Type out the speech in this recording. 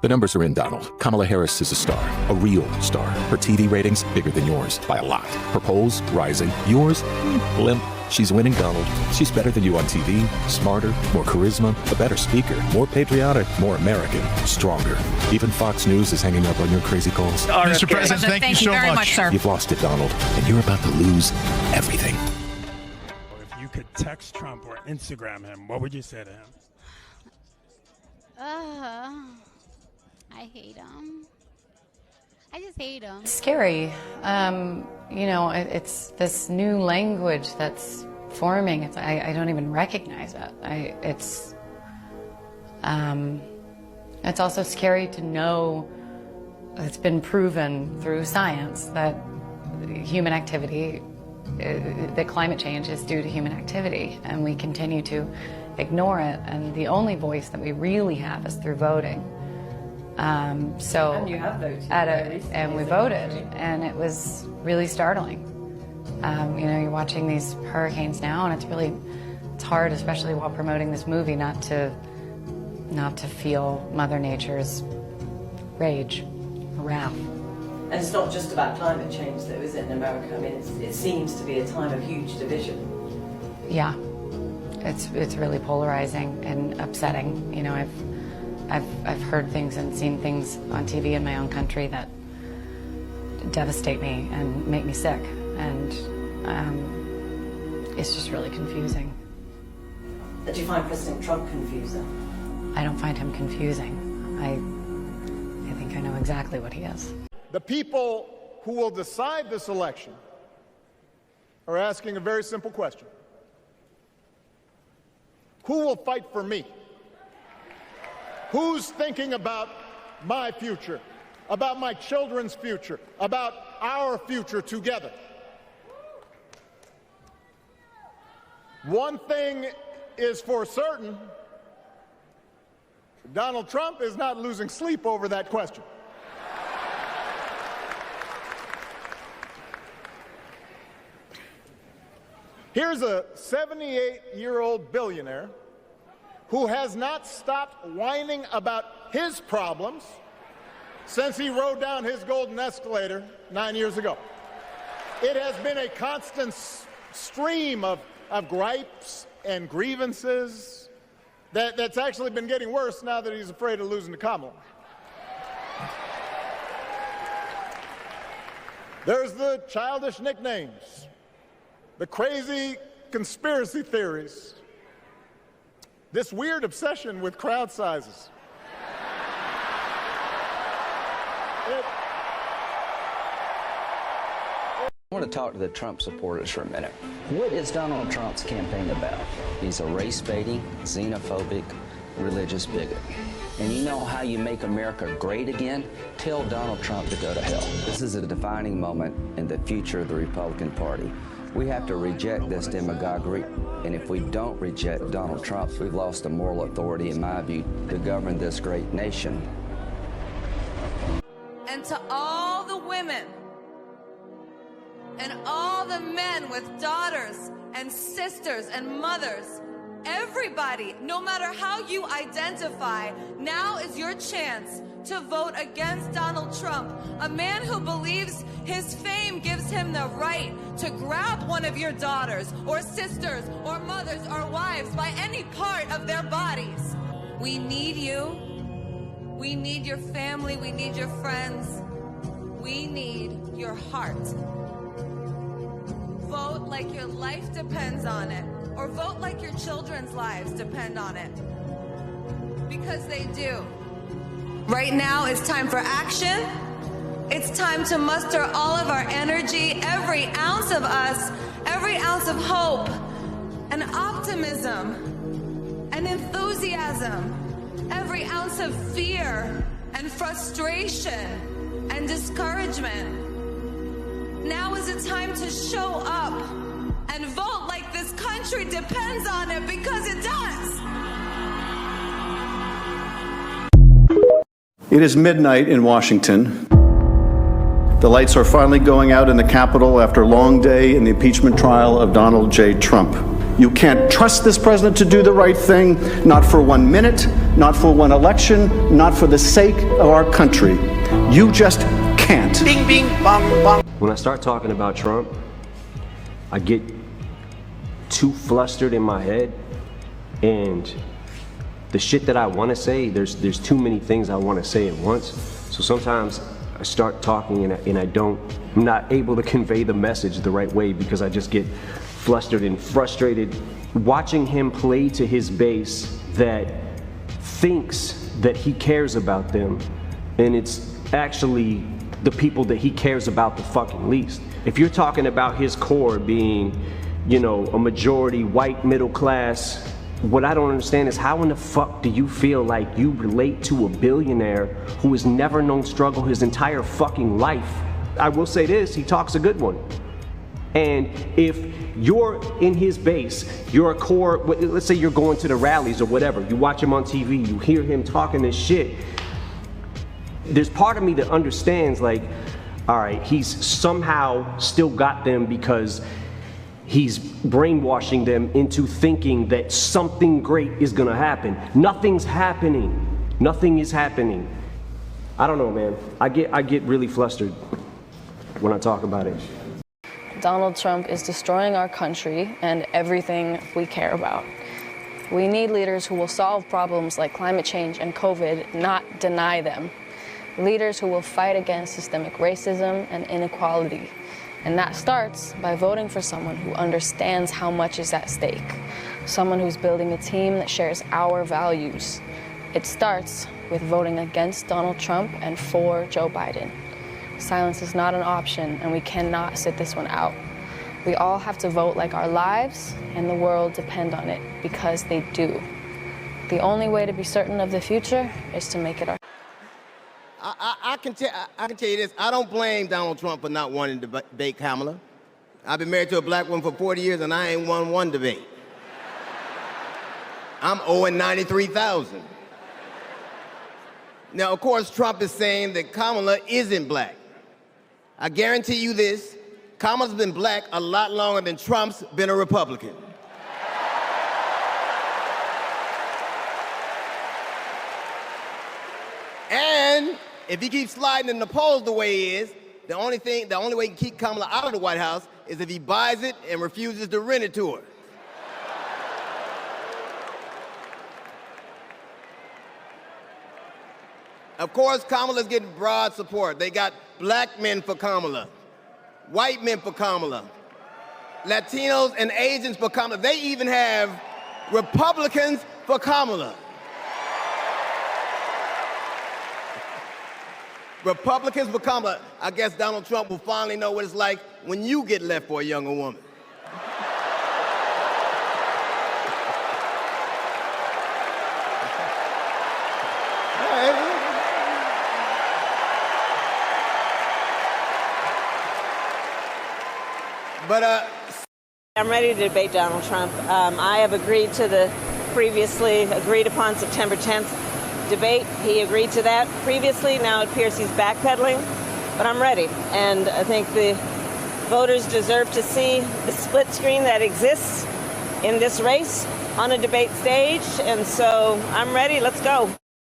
The numbers are in, Donald. Kamala Harris is a star, a real star. Her TV ratings bigger than yours by a lot. Her polls rising. Yours, limp. She's winning, Donald. She's better than you on TV, smarter, more charisma, a better speaker, more patriotic, more American, stronger. Even Fox News is hanging up on your crazy calls. Mr. President, thank you so very much, sir. You've lost it, Donald, and you're about to lose everything. If you could text Trump or Instagram him, what would you say to him? I hate him. I just hate him. It's scary. You know, it's this new language that's forming. I don't even recognize it. It's also scary to know it's been proven through science that human activity, that climate change is due to human activity, and we continue to ignore it. And the only voice that we really have is through voting. So and you have voted and we voted, and it was really startling. You know, you're watching these hurricanes now, and it's hard, especially while promoting this movie, not to feel Mother Nature's rage, wrath. And it's not just about climate change, though, is it, in America? I mean, it seems to be a time of huge division. Yeah, it's really polarizing and upsetting. You know, I've heard things and seen things on TV in my own country that devastate me and make me sick, and it's just really confusing. Do you find President Trump confusing? I don't find him confusing. I think I know exactly what he is. The people who will decide this election are asking a very simple question. Who will fight for me? Who's thinking about my future, about my children's future, about our future together? One thing is for certain, Donald Trump is not losing sleep over that question. Here's a 78-year-old billionaire who has not stopped whining about his problems since he rode down his golden escalator 9 years ago. It has been a constant stream of gripes and grievances that's actually been getting worse now that he's afraid of losing to Kamala. There's the childish nicknames, the crazy conspiracy theories, this weird obsession with crowd sizes. I want to talk to the Trump supporters for a minute. What is Donald Trump's campaign about? He's a race-baiting, xenophobic, religious bigot. And you know how you make America great again? Tell Donald Trump to go to hell. This is a defining moment in the future of the Republican Party. We have to reject this demagoguery, and if we don't reject Donald Trump, we've lost the moral authority, in my view, to govern this great nation. And to all the women and all the men with daughters and sisters and mothers, everybody, no matter how you identify, now is your chance to vote against Donald Trump, a man who believes his fame gives him the right to grab one of your daughters or sisters or mothers or wives by any part of their bodies. We need you. We need your family. We need your friends. We need your heart. Vote like your life depends on it, or vote like your children's lives depend on it, because they do. Right now, it's time for action. It's time to muster all of our energy, every ounce of us, every ounce of hope, and optimism, and enthusiasm, every ounce of fear, and frustration, and discouragement. Now is the time to show up and vote like this country depends on it, because it does. It is midnight in Washington. The lights are finally going out in the Capitol after a long day in the impeachment trial of Donald J. Trump. You can't trust this president to do the right thing, not for 1 minute, not for one election, not for the sake of our country. You just can't. Bing, bing, bong, bong. When I start talking about Trump, I get too flustered in my head, and the shit that I want to say, there's too many things I want to say at once. So sometimes I start talking and I'm not able to convey the message the right way because I just get flustered and frustrated. Watching him play to his base that thinks that he cares about them, and it's actually the people that he cares about the fucking least. If you're talking about his core being, you know, a majority white middle class, what I don't understand is how in the fuck do you feel like you relate to a billionaire who has never known struggle his entire fucking life? I will say this, he talks a good one. And if you're in his base, you're a core, let's say you're going to the rallies or whatever, you watch him on TV, you hear him talking this shit, there's part of me that understands, like, all right, he's somehow still got them because he's brainwashing them into thinking that something great is gonna happen. Nothing's happening. Nothing is happening. I don't know, man. I get really flustered when I talk about it. Donald Trump is destroying our country and everything we care about. We need leaders who will solve problems like climate change and COVID, not deny them. Leaders who will fight against systemic racism and inequality. And that starts by voting for someone who understands how much is at stake. Someone who's building a team that shares our values. It starts with voting against Donald Trump and for Joe Biden. Silence is not an option, and we cannot sit this one out. We all have to vote like our lives and the world depend on it, because they do. The only way to be certain of the future is to make it our. I can tell you this, I don't blame Donald Trump for not wanting to debate Kamala. I've been married to a black woman for 40 years and I ain't won one debate. I'm owing $93,000. Now, of course, Trump is saying that Kamala isn't black. I guarantee you this, Kamala's been black a lot longer than Trump's been a Republican. And if he keeps sliding in the polls the way he is, the only way he can keep Kamala out of the White House is if he buys it and refuses to rent it to her. Of course, Kamala's getting broad support. They got black men for Kamala, white men for Kamala, Latinos and Asians for Kamala. They even have Republicans for Kamala. Republicans for Kamala. I guess Donald Trump will finally know what it's like when you get left for a younger woman. I'm ready to debate Donald Trump. I have agreed to the previously agreed upon September 10th debate. He agreed to that previously. Now it appears he's backpedaling, but I'm ready. And I think the voters deserve to see the split screen that exists in this race on a debate stage. And so I'm ready. Let's go.